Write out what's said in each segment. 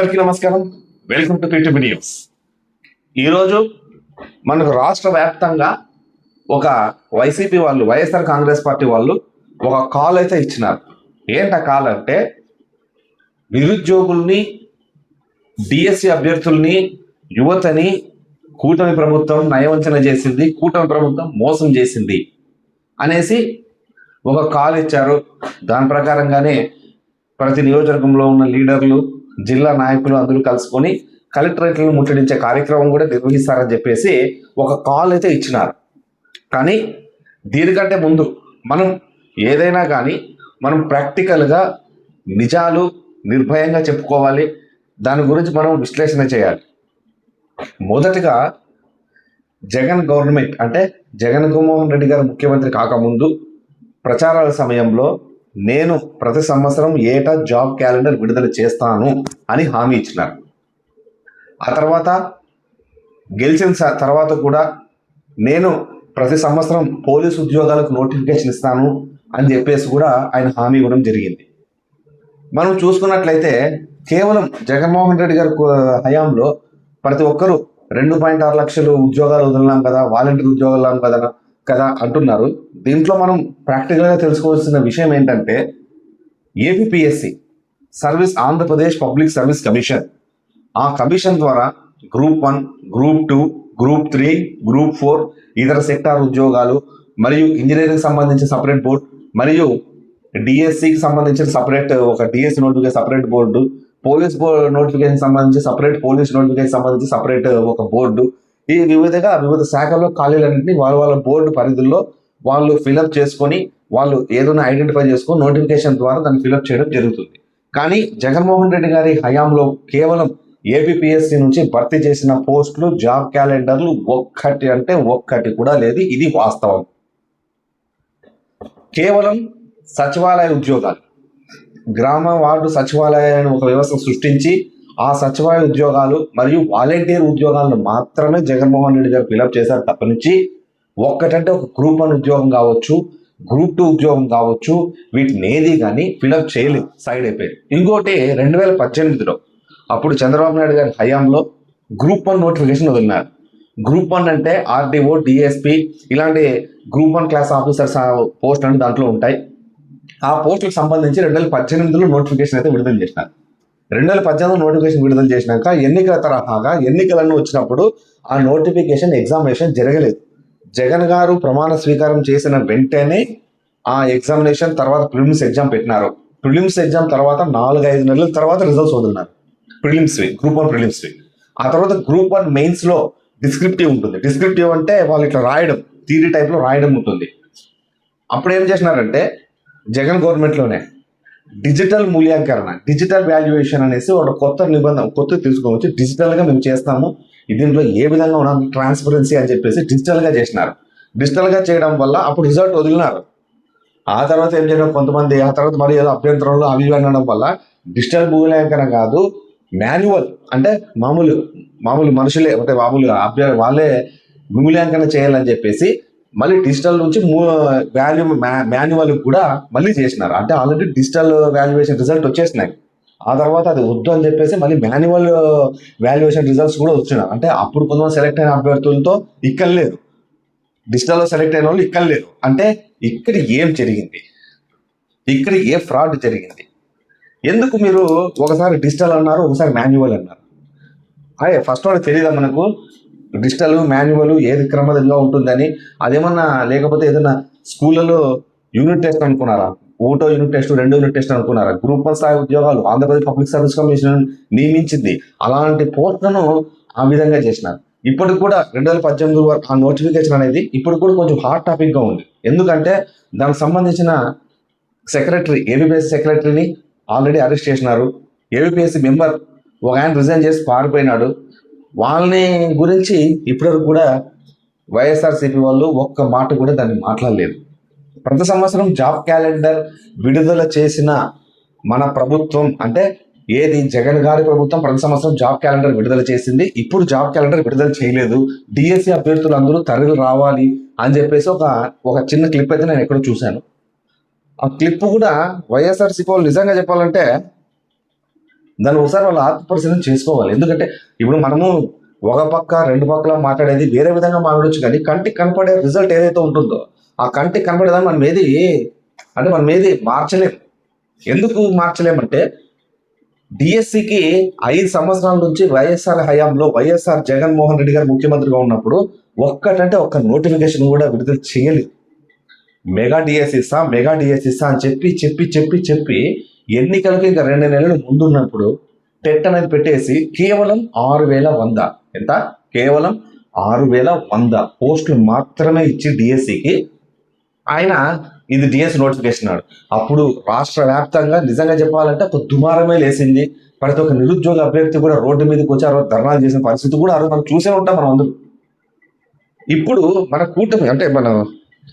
అందరికీ నమస్కారం. Welcome to creative news. ఈరోజు మనకు రాష్ట్ర వ్యాప్తంగా ఒక వైసీపీ వాళ్ళు, వైఎస్ఆర్ కాంగ్రెస్ పార్టీ వాళ్ళు ఒక కాల్ అయితే ఇచ్చినారు. ఏంట కాల్ అంటే, నిరుద్యోగుల్ని, డిఎస్సి అభ్యర్థుల్ని, యువతని కూటమి ప్రభుత్వం నయవంచన చేసింది, కూటమి ప్రభుత్వం మోసం చేసింది అనేసి ఒక కాల్ ఇచ్చారు. దాని ప్రకారంగానే ప్రతి నియోజకవర్గంలో ఉన్న లీడర్లు, జిల్లా నాయకులు అందరూ కలుసుకొని కలెక్టరేట్లను ముట్టడించే కార్యక్రమం కూడా నిర్వహిస్తారని చెప్పేసి ఒక కాల్ అయితే ఇచ్చినారు. కానీ దీనికంటే ముందు మనం ఏదైనా కానీ మనం ప్రాక్టికల్గా నిజాలు నిర్భయంగా చెప్పుకోవాలి. దాని గురించి మనం విశ్లేషణ చేయాలి. మొదటగా జగన్ గవర్నమెంట్ అంటే జగన్మోహన్ రెడ్డి గారు ముఖ్యమంత్రి కాకముందు ప్రచారాల సమయంలో నేను ప్రతి సంవత్సరం ఏటా జాబ్ క్యాలెండర్ విడుదల చేస్తాను అని హామీ ఇచ్చినారు. ఆ తర్వాత గెలిచిన తర్వాత కూడా నేను ప్రతి సంవత్సరం పోలీసు ఉద్యోగాలకు నోటిఫికేషన్ ఇస్తాను అని చెప్పేసి కూడా ఆయన హామీ ఇవ్వడం జరిగింది. మనం చూసుకున్నట్లయితే కేవలం జగన్మోహన్ రెడ్డి గారి హయాంలో ప్రతి ఒక్కరూ 2.6 లక్షలు ఉద్యోగాలు వదిలినాం కదా, వాలంటీర్ ఉద్యోగాలు కదా అంటున్నారు. దీంట్లో మనం ప్రాక్టికల్గా తెలుసుకోవాల్సిన విషయం ఏంటంటే, APPSC service, Andhra Pradesh public service commission, ఆ కమిషన్ ద్వారా గ్రూప్ 1, గ్రూప్ 2, గ్రూప్ 3, గ్రూప్ 4 ఇతర సెక్టార్ ఉద్యోగాలు, మరియు ఇంజనీరింగ్ సంబంధించిన సపరేట్ బోర్డు, మరియు డిఎస్సికి సంబంధించిన సపరేట్ ఒక DSC notification separate board, police notification సంబంధించి సపరేట్ పోలీస్ నోటిఫికేషన్ సంబంధించి సపరేట్ ఒక బోర్డు, ఈ వివిధ శాఖల్లో ఖాళీలన్నింటినీ వాళ్ళ బోర్డు పరిధుల్లో వాళ్ళు ఫిలప్ చేసుకొని, వాళ్ళు ఏదైనా ఐడెంటిఫై చేసుకొని నోటిఫికేషన్ ద్వారా దాన్ని ఫిలప్ చేయడం జరుగుతుంది. కానీ జగన్మోహన్ రెడ్డి గారి హయాంలో కేవలం ఏపీపీఎస్సీ నుంచి భర్తీ చేసిన పోస్టులు, జాబ్ క్యాలెండర్లు ఒక్కటి కూడా లేదు. ఇది వాస్తవం. కేవలం సచివాలయ ఉద్యోగాలు, గ్రామ వార్డు సచివాలయాన్ని ఒక వ్యవస్థ సృష్టించి ఆ సచివాలయ ఉద్యోగాలు మరియు వాలంటీర్ ఉద్యోగాలను మాత్రమే జగన్మోహన్ రెడ్డి గారు ఫిలప్ చేశారు తప్పనించి ఒక్కటంటే ఒక గ్రూప్ 1 ఉద్యోగం కావచ్చు, గ్రూప్ 2 ఉద్యోగం కావచ్చు, వీటిని ఏది కానీ ఫిలప్ చేయలేదు, సైడ్ అయిపోయింది. ఇంకోటి 2018లో అప్పుడు చంద్రబాబు నాయుడు గారి హయాంలో గ్రూప్ 1 నోటిఫికేషన్ వదిలినారు. గ్రూప్ 1 అంటే ఆర్డీఓ, డిఎస్పీ ఇలాంటి గ్రూప్ 1 క్లాస్ ఆఫీసర్స్ పోస్ట్ అంటే దాంట్లో ఉంటాయి. ఆ పోస్టులకు సంబంధించి 2018లో నోటిఫికేషన్ అయితే విడుదల చేసినారు. 2018 నోటిఫికేషన్ విడుదల చేసినాక ఎన్నికల తరహాగా ఎన్నికలను వచ్చినప్పుడు ఆ నోటిఫికేషన్ ఎగ్జామినేషన్ జరగలేదు. జగన్ గారు ప్రమాణ స్వీకారం చేసిన వెంటనే ఆ ఎగ్జామినేషన్ తర్వాత ప్రిలిమ్స్ ఎగ్జామ్ పెట్టినారు. ప్రిలిమ్స్ ఎగ్జామ్ తర్వాత 4-5 నెలల తర్వాత రిజల్ట్స్ వదిలినారు. Group 1 prelims. ఆ తర్వాత గ్రూప్ 1 మెయిన్స్ లో డిస్క్రిప్టివ్ ఉంటుంది. డిస్క్రిప్టివ్ అంటే వాళ్ళు ఇట్లా రాయడం, థియరీ టైప్ లో రాయడం ఉంటుంది. అప్పుడు ఏం చేసినారంటే జగన్ గవర్నమెంట్లోనే డిజిటల్ మూల్యాంకరణ, డిజిటల్ వాల్యుయేషన్ అనేసి ఒక కొత్త తీసుకోవచ్చు. డిజిటల్గా మేము చేస్తాము, దీంట్లో ఏ విధంగా ఉన్నాం ట్రాన్స్పరెన్సీ అని చెప్పేసి డిజిటల్గా చేసినారు. డిజిటల్గా చేయడం వల్ల అప్పుడు రిజల్ట్ వదిలినారు. ఆ తర్వాత ఏం చేయడం కొంతమంది, ఆ తర్వాత మరి ఏదో అభ్యంతరంలో అవి అనడం వల్ల డిజిటల్ మూల్యాంకరణ కాదు, మాన్యువల్ అంటే మామూలు మనుషులే అంటే వాళ్ళే మూల్యాంకరణ చేయాలని చెప్పేసి మళ్ళీ డిజిటల్ నుంచి మాన్యువల్ కూడా మళ్ళీ చేసినారు. అంటే ఆల్రెడీ డిజిటల్ వాల్యుయేషన్ రిజల్ట్ వచ్చేసినాయి. ఆ తర్వాత అది వద్దు అని చెప్పేసి మళ్ళీ మాన్యువల్ వాల్యుయేషన్ రిజల్ట్స్ కూడా వచ్చినాయి. అంటే అప్పుడు కొంతమంది సెలెక్ట్ అయిన అభ్యర్థులతో ఇక్కడ లేదు, డిజిటల్లో సెలెక్ట్ అయిన వాళ్ళు ఇక్కడ లేరు. అంటే ఇక్కడ ఏం జరిగింది, ఇక్కడ ఏ ఫ్రాడ్ జరిగింది? ఎందుకు మీరు ఒకసారి డిజిటల్ అన్నారు, ఒకసారి మాన్యువల్ అన్నారు? ఫస్ట్ వాళ్ళకి తెలియదా మనకు డిజిటల్ మాన్యువల్ ఏది క్రమదంగా ఉంటుందని? అదేమన్నా లేకపోతే ఏదైనా స్కూళ్ళలో యూనిట్ టెస్ట్ అనుకున్నారా? 1వ యూనిట్ టెస్ట్, 2వ యూనిట్ టెస్ట్ అనుకున్నారా? గ్రూప్ 1 స్థాయి ఉద్యోగాలు ఆంధ్రప్రదేశ్ పబ్లిక్ సర్వీస్ కమిషన్ నియమించింది. అలాంటి పోస్టులను ఆ విధంగా చేసినారు. ఇప్పటికి కూడా 2018 వరకు ఆ నోటిఫికేషన్ అనేది ఇప్పుడు కూడా కొంచెం హాట్ టాపిక్ గా ఉంది. ఎందుకంటే దానికి సంబంధించిన సెక్రటరీ, ఏబీపీఎస్సీ సెక్రటరీని ఆల్రెడీ అరెస్ట్ చేసినారు. ఏబీపీఎస్సీ మెంబర్ ఒక ఆయన రిజైన్ చేసి పారిపోయినాడు. వాళ్ళని గురించి ఇప్పటివరకు కూడా వైఎస్ఆర్సీపీ వాళ్ళు ఒక్క మాట కూడా దాన్ని మాట్లాడలేదు. ప్రతి సంవత్సరం జాబ్ క్యాలెండర్ విడుదల చేసిన మన ప్రభుత్వం అంటే ఏది జగన్ గారి ప్రభుత్వం ప్రతి సంవత్సరం జాబ్ క్యాలెండర్ విడుదల చేసింది. ఇప్పుడు జాబ్ క్యాలెండర్ విడుదల చేయలేదు. డిఎస్సి అభ్యర్థులు అందరూ తరలి రావాలి అని చెప్పేసి ఒక చిన్న క్లిప్ అయితే నేను ఎక్కడో చూశాను. ఆ క్లిప్ కూడా వైఎస్ఆర్సీపీ వాళ్ళు నిజంగా చెప్పాలంటే దాన్ని ఒకసారి వాళ్ళు ఆత్మపరిశీలన చేసుకోవాలి. ఎందుకంటే ఇప్పుడు మనము ఒక పక్క రెండు పక్కల మాట్లాడేది వేరే విధంగా మాట్లాడొచ్చు, కానీ కంటికి కనపడే రిజల్ట్ ఏదైతే ఉంటుందో ఆ కంటికి కనపడేదాన్ని మనం ఏది మార్చలేం. ఎందుకు మార్చలేమంటే డిఎస్సికి 5 సంవత్సరాల నుంచి వైఎస్ఆర్ హయాంలో వైఎస్ఆర్ జగన్మోహన్ రెడ్డి గారు ముఖ్యమంత్రిగా ఉన్నప్పుడు ఒక్క నోటిఫికేషన్ కూడా విడుదల చేయలేదు. మెగా డిఎస్సిస్తా అని చెప్పి ఎన్నికలకి ఇంకా 2 నెలలు ముందున్నప్పుడు టెట్ అనేది పెట్టేసి కేవలం 6100 ఎంత కేవలం 6100 పోస్టులు మాత్రమే ఇచ్చి డిఎస్సికి ఆయన ఇది డిఎస్ నోటిఫికేషన్ అన్నాడు. అప్పుడు రాష్ట్ర వ్యాప్తంగా నిజంగా చెప్పాలంటే ఒక దుమారమే లేసింది. ప్రతి ఒక్క నిరుద్యోగ అభ్యర్థి కూడా రోడ్డు మీదకి వచ్చి ఆ రోజు ధర్నాలు చేసిన పరిస్థితి కూడా ఆ రోజు మనం చూసే ఉంటాం మనం అందరూ. ఇప్పుడు మన కూటమి అంటే మన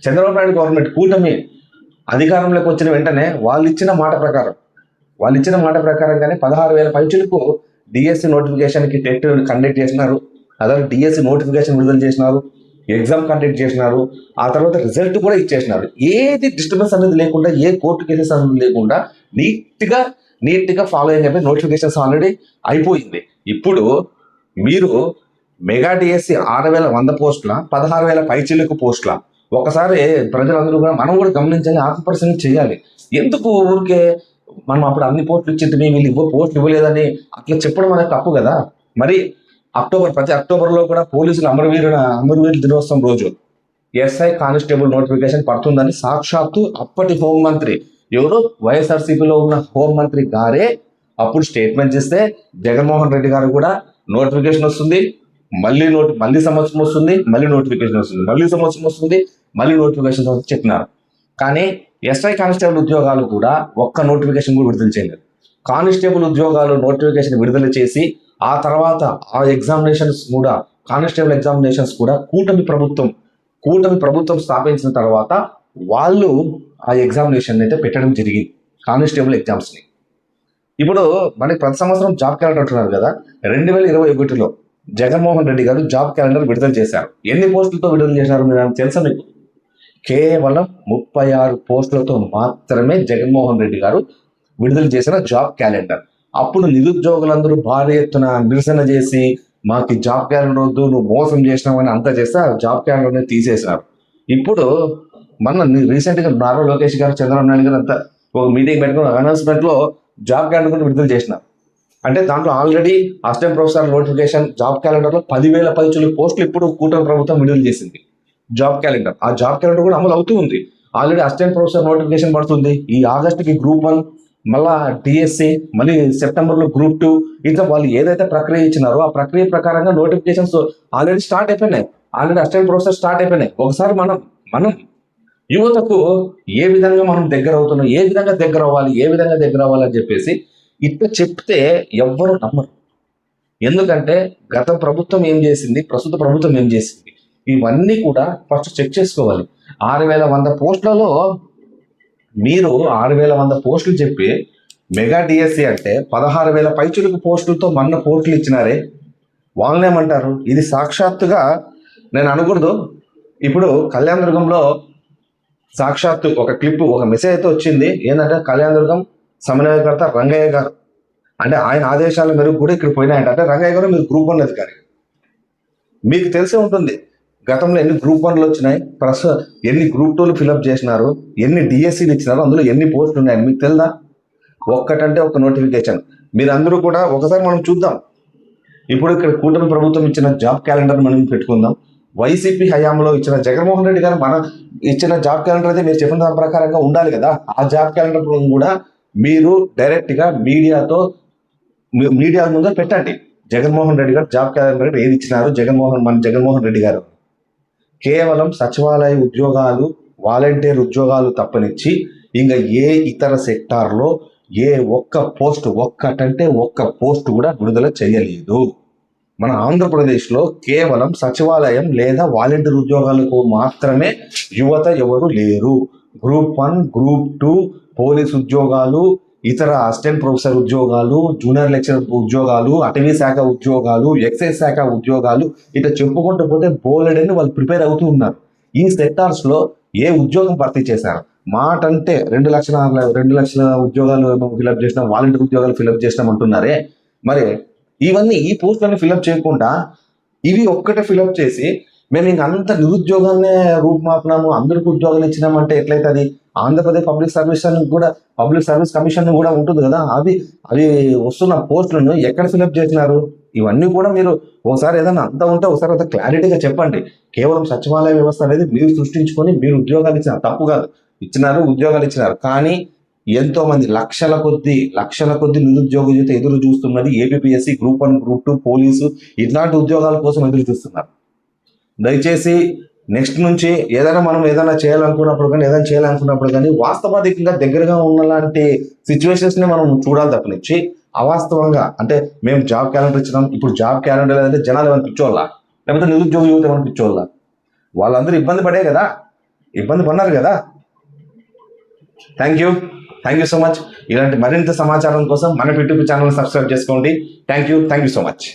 చంద్రబాబు నాయుడు గవర్నమెంట్ కూటమి అధికారంలోకి వచ్చిన వెంటనే వాళ్ళు ఇచ్చిన మాట ప్రకారంగానే 16,000 పైచులకు డిఎస్సి నోటిఫికేషన్కి టెట్ కండక్ట్ చేసినారు. అదే డిఎస్సి నోటిఫికేషన్ విడుదల చేసినారు, ఎగ్జామ్ కండక్ట్ చేసినారు, ఆ తర్వాత రిజల్ట్ కూడా ఇచ్చేసినారు. ఏది డిస్టర్బెన్స్ అనేది లేకుండా, ఏ కోర్టు కేసెస్ అనేది లేకుండా నీట్గా ఫాలో అయ్యి చెప్పి నోటిఫికేషన్స్ ఆల్రెడీ అయిపోయింది. ఇప్పుడు మీరు మెగా డిఎస్సి 6,100 పోస్టుల 16,000 పైచిలకు పోస్టుల ఒకసారి ప్రజలందరూ కూడా మనం కూడా గమనించాలి, ఆత్మపరిశీలన చేయాలి. ఎందుకు ఊరికే మనం అప్పుడు అన్ని పోస్టులు ఇచ్చింది వీళ్ళు పోస్టులు ఇవ్వలేదని అట్లా చెప్పడం అనేది తప్పు కదా. మరి ప్రతి అక్టోబర్లో కూడా పోలీసులు అమరవీరుల దినోత్సవం రోజు ఎస్ఐ కానిస్టేబుల్ నోటిఫికేషన్ పడుతుందని సాక్షాత్తు అప్పటి హోంమంత్రి ఎవరు వైఎస్ఆర్సీపీలో ఉన్న హోంమంత్రి గారే అప్పుడు స్టేట్మెంట్ చేస్తే జగన్మోహన్ రెడ్డి గారు కూడా నోటిఫికేషన్ వస్తుంది, మళ్ళీ సంవత్సరం వస్తుంది, మళ్ళీ నోటిఫికేషన్ వస్తుంది, మళ్ళీ సంవత్సరం వస్తుంది, మళ్ళీ నోటిఫికేషన్ చెప్పినారు. కానీ ఎస్ఐ కానిస్టేబుల్ ఉద్యోగాలు కూడా ఒక్క నోటిఫికేషన్ కూడా విడుదల చేయలేదు. కానిస్టేబుల్ ఉద్యోగాలు నోటిఫికేషన్ విడుదల చేసి ఆ తర్వాత ఆ ఎగ్జామినేషన్స్ కూడా కానిస్టేబుల్ ఎగ్జామినేషన్స్ కూడా కూటమి ప్రభుత్వం స్థాపించిన తర్వాత వాళ్ళు ఆ ఎగ్జామినేషన్ అయితే పెట్టడం జరిగింది, కానిస్టేబుల్ ఎగ్జామ్స్ని. ఇప్పుడు మనకి ప్రతి సంవత్సరం జాబ్ క్యాలెండర్ అంటున్నారు కదా. 2021లో జగన్మోహన్ రెడ్డి గారు జాబ్ క్యాలెండర్ విడుదల చేశారు. ఎన్ని పోస్టులతో విడుదల చేశారు మీరు తెలుసా మీకు? కేవలం 36 పోస్టులతో మాత్రమే జగన్మోహన్ రెడ్డి గారు విడుదల చేసిన జాబ్ క్యాలెండర్. అప్పుడు నిరుద్యోగులందరూ భారీ ఎత్తున నిరసన చేసి మాకు జాబ్ క్యాలెండర్ వద్దు, నువ్వు మోసం చేసినావని అంతా చేస్తే ఆ జాబ్ క్యాలెండర్ని తీసేసినారు. ఇప్పుడు రీసెంట్గా నారా లోకేష్ గారు, చంద్రబాబు నాయుడు గారు అంతా ఒక మీటింగ్ పెట్టుకుని అనౌన్స్మెంట్లో జాబ్ క్యాలెండర్ కూడా విడుదల చేసినారు. అంటే దాంట్లో already assistant professor notification job క్యాలెండర్లో 10,000 పైచులు పోస్టులు ఇప్పుడు కూటమి ప్రభుత్వం విడుదల చేసింది జాబ్ క్యాలెండర్. ఆ జాబ్ క్యాలెండర్ కూడా అమలు అవుతూ ఉంది. ఆల్రెడీ అసిస్టెంట్ ప్రొఫెసర్ నోటిఫికేషన్ పడుతుంది. ఈ ఆగస్టుకి గ్రూప్ 1, మళ్ళా డిఎస్సి, మళ్ళీ సెప్టెంబర్లో గ్రూప్ 2. ఇట్లా వాళ్ళు ఏదైతే ప్రక్రియ ఇచ్చినారో ఆ ప్రక్రియ ప్రకారంగా నోటిఫికేషన్స్ ఆల్రెడీ స్టార్ట్ అయిపోయినాయి. ఆల్రెడీ అసిస్టెంట్ ప్రొఫెసర్ స్టార్ట్ అయిపోయినాయి. ఒకసారి మనం యువతకు ఏ విధంగా మనం దగ్గర అవుతున్నాం, ఏ విధంగా దగ్గర అవ్వాలి అని చెప్పేసి ఇట్లా చెప్తే ఎవ్వరు నమ్మరు. ఎందుకంటే గత ప్రభుత్వం ఏం చేసింది, ప్రస్తుత ప్రభుత్వం ఏం చేసింది, ఇవన్నీ కూడా ఫస్ట్ చెక్ చేసుకోవాలి. 6,100 పోస్టులలో మీరు 6,100 పోస్టులు చెప్పి మెగా డిఎస్సి అంటే 16,000 పైచులకు పోస్టులతో పోస్టులు ఇచ్చినారే, వాళ్ళనేమంటారు? ఇది సాక్షాత్తుగా నేను అనకూడదు. ఇప్పుడు కళ్యాణదుర్గంలో సాక్షాత్తు ఒక క్లిప్, ఒక మెసేజ్ అయితే వచ్చింది. ఏంటంటే కళ్యాణదుర్గం సమన్వయకర్త రంగయ్య గారు, అంటే ఆయన ఆదేశాల మేరకు కూడా ఇక్కడ పోయినాయంట. అంటే రంగయ్య గారు మీరు గ్రూప్ 1 అధికారి, మీకు తెలిసే ఉంటుంది గతంలో ఎన్ని గ్రూప్ 1లు వచ్చినాయి, ఎన్ని గ్రూప్ 2లు ఫిల్అప్ చేసినారు, ఎన్ని డిఎస్సీలు ఇచ్చినారు, అందులో ఎన్ని పోస్టులు ఉన్నాయని మీకు తెలుదా? ఒక్కటంటే ఒక నోటిఫికేషన్. మీరు అందరూ కూడా ఒకసారి మనం చూద్దాం. ఇప్పుడు ఇక్కడ కూటమి ప్రభుత్వం ఇచ్చిన జాబ్ క్యాలెండర్ మనం పెట్టుకుందాం. వైసీపీ హయాంలో ఇచ్చిన జగన్మోహన్ రెడ్డి గారు ఇచ్చిన జాబ్ క్యాలెండర్ అయితే మీరు చెప్పిన దాని ప్రకారంగా ఉండాలి కదా. ఆ జాబ్ క్యాలెండర్ కూడా మీరు డైరెక్ట్గా మీడియా ముందు పెట్టండి. జగన్మోహన్ రెడ్డి గారు జాబ్ క్యాలెండర్ ఏది ఇచ్చినారు జగన్మోహన్ రెడ్డి గారు కేవలం సచివాలయ ఉద్యోగాలు, వాలంటీర్ ఉద్యోగాలు తప్పనిచ్చి ఇంకా ఏ ఇతర సెక్టార్లో ఏ ఒక్క పోస్ట్ కూడా విడుదల చేయలేదు. మన ఆంధ్రప్రదేశ్లో కేవలం సచివాలయం లేదా వాలంటీర్ ఉద్యోగాలకు మాత్రమే యువత ఎవరు లేరు. గ్రూప్ 1, గ్రూప్ 2 పోలీస్ ఉద్యోగాలు, ఇతర అసిస్టెంట్ ప్రొఫెసర్ ఉద్యోగాలు, జూనియర్ లెక్చరర్ ఉద్యోగాలు, అటవీ శాఖ ఉద్యోగాలు, ఎక్సైజ్ శాఖ ఉద్యోగాలు, ఇట్లా చెప్పుకుంటూ పోతే బోలెడని వాళ్ళు ప్రిపేర్ అవుతూ ఉన్నారు. ఈ సెక్టార్స్లో ఏ ఉద్యోగం భర్తీ చేశారు? మాట అంటే 2 లక్షల ఉద్యోగాలు ఫిలప్ చేసినాం, వాలంటీర్ ఉద్యోగాలు ఫిలప్ చేసినాం అంటున్నారే. మరి ఇవన్నీ ఈ పోస్టులను ఫిలప్ చేయకుండా ఇవి ఒక్కటే ఫిలప్ చేసి మేము ఇంక అంత నిరుద్యోగాన్ని రూపుమాపినాము, అందరికి ఉద్యోగాలు ఇచ్చినామంటే ఎట్లయితే? ఆంధ్రప్రదేశ్ పబ్లిక్ సర్వీస్ కమిషన్ కూడా ఉంటుంది కదా, అవి వస్తున్న పోస్టులను ఎక్కడ ఫిలప్ చేసినారు? ఇవన్నీ కూడా మీరు ఒకసారి ఏదైనా అంతా ఉంటే ఒకసారి అంత క్లారిటీగా చెప్పండి. కేవలం సచివాలయ వ్యవస్థ అనేది మీరు సృష్టించుకొని మీరు ఉద్యోగాలు ఇచ్చినారు, తప్పు కాదు, ఉద్యోగాలు ఇచ్చినారు. కానీ ఎంతో మంది లక్షల కొద్ది నిరుద్యోగ యువత ఎదురు చూస్తున్నది ఏపీఎస్సీ గ్రూప్ 1, గ్రూప్ 2, పోలీసు ఇట్లాంటి ఉద్యోగాల కోసం ఎదురు చూస్తున్నారు. దయచేసి నెక్స్ట్ నుంచి ఏదైనా చేయాలనుకున్నప్పుడు కానీ వాస్తవాధికంగా దగ్గరగా ఉన్నలాంటి సిచ్యువేషన్స్ ని మనం చూడాలి తప్పనిచ్చి అవాస్తవంగా అంటే మేము జాబ్ క్యాలెండర్ ఇచ్చినాం, ఇప్పుడు జాబ్ క్యాలెండర్ అంటే జనాలు ఏమైనా పిచ్చోళ్ళ, లేకపోతే నిరుద్యోగ యువత ఏమైనా పిచ్చోళ్ళ? వాళ్ళందరూ ఇబ్బంది పడినారు కదా. Thank you so much. ఇలాంటి మరింత సమాచారం కోసం మన యూట్యూబ్ ఛానల్ సబ్స్క్రైబ్ చేసుకోండి. Thank you so much.